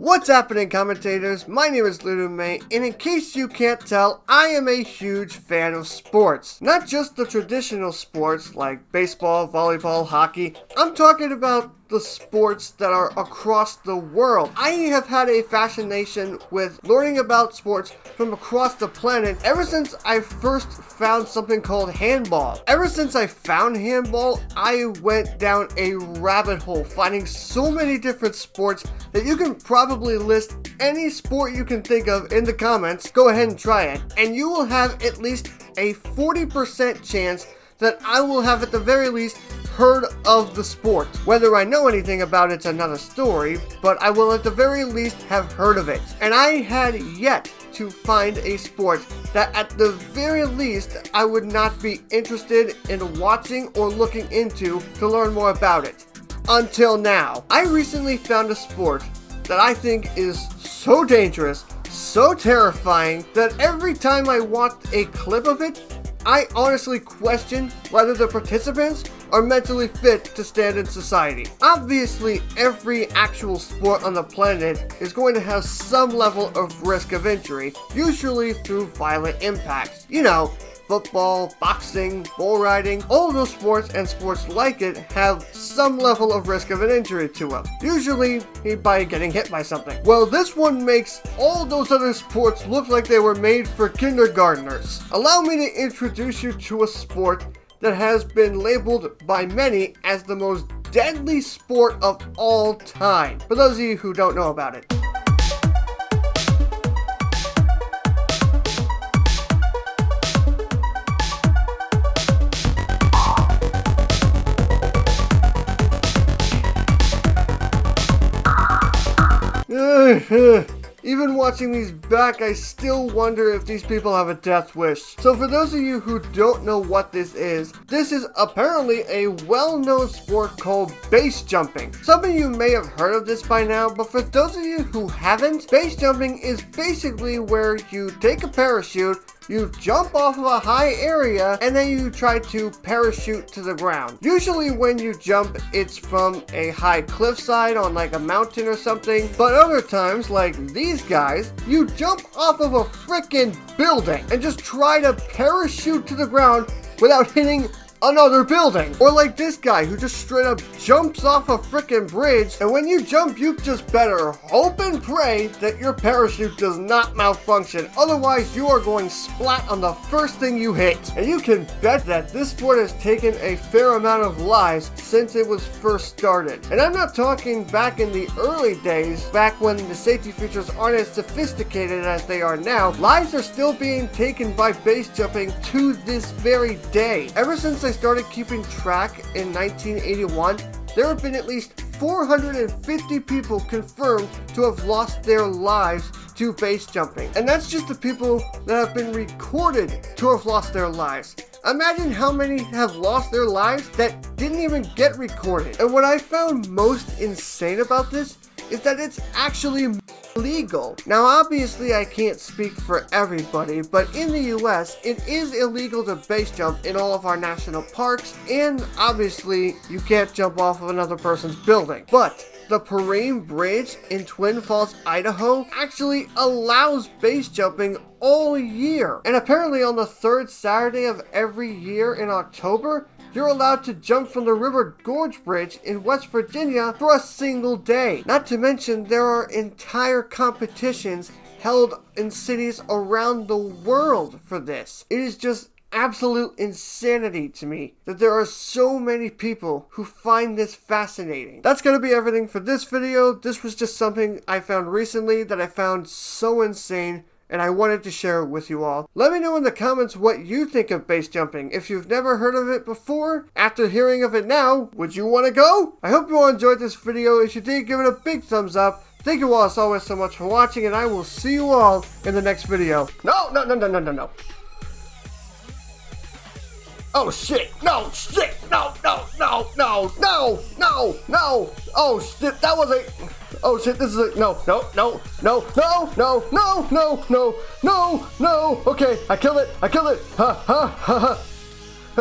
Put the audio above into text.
What's happening, commentators? My name is Leuname, and in case you can't tell, I am a huge fan of sports. Not just the traditional sports like baseball, volleyball, hockey. I'm talking about the sports that are across the world. I have had a fascination with learning about sports from across the planet ever since I first found something called handball. Ever since I found handball, I went down a rabbit hole finding so many different sports that you can probably list any sport you can think of in the comments. Go ahead and try it, and you will have at least a 40% chance that I will have at the very least heard of the sport. Whether I know anything about it's another story, but I will at the very least have heard of it. And I had yet to find a sport that at the very least I would not be interested in watching or looking into to learn more about it. Until now. I recently found a sport that I think is so dangerous, so terrifying, that every time I watched a clip of it, I honestly question whether the participants are mentally fit to stand in society. Obviously, every actual sport on the planet is going to have some level of risk of injury, usually through violent impacts. You know, football, boxing, bull riding, all those sports and sports like it have some level of risk of an injury to them. Usually by getting hit by something. Well, this one makes all those other sports look like they were made for kindergartners. Allow me to introduce you to a sport that has been labeled by many as the most deadly sport of all time. For those of you who don't know about it. Even watching these back, I still wonder if these people have a death wish. So for those of you who don't know what this is apparently a well-known sport called base jumping. Some of you may have heard of this by now, but for those of you who haven't, base jumping is basically where you take a parachute, you jump off of a high area, and then you try to parachute to the ground. Usually when you jump, it's from a high cliffside on like a mountain or something, but other times, like these guys, you jump off of a freaking building and just try to parachute to the ground without hitting another building. Or like this guy who just straight up jumps off a freaking bridge, and when you jump, you just better hope and pray that your parachute does not malfunction. Otherwise, you are going splat on the first thing you hit. And you can bet that this sport has taken a fair amount of lives since it was first started. And I'm not talking back in the early days, back when the safety features aren't as sophisticated as they are now. Lives are still being taken by base jumping to this very day. Ever since I started keeping track in 1981, there have been at least 450 people confirmed to have lost their lives to base jumping. And that's just the people that have been recorded to have lost their lives. Imagine how many have lost their lives that didn't even get recorded. And what I found most insane about this is that it's actually illegal. Now obviously I can't speak for everybody, but in the US it is illegal to base jump in all of our national parks, and obviously you can't jump off of another person's building. But the Parade Bridge in Twin Falls, Idaho actually allows base jumping all year. And apparently on the third Saturday of every year in October, you're allowed to jump from the River Gorge Bridge in West Virginia for a single day. Not to mention, there are entire competitions held in cities around the world for this. It is just absolute insanity to me that there are so many people who find this fascinating. That's going to be everything for this video. This was just something I found recently that I found so insane, and I wanted to share it with you all. Let me know in the comments what you think of base jumping. If you've never heard of it before, after hearing of it now, would you want to go? I hope you all enjoyed this video. If you did, give it a big thumbs up. Thank you all as always so much for watching, and I will see you all in the next video. No. Oh shit, no, shit, no. Oh shit, that was a... Oh shit, this is a... No. Okay, I killed it. Ha.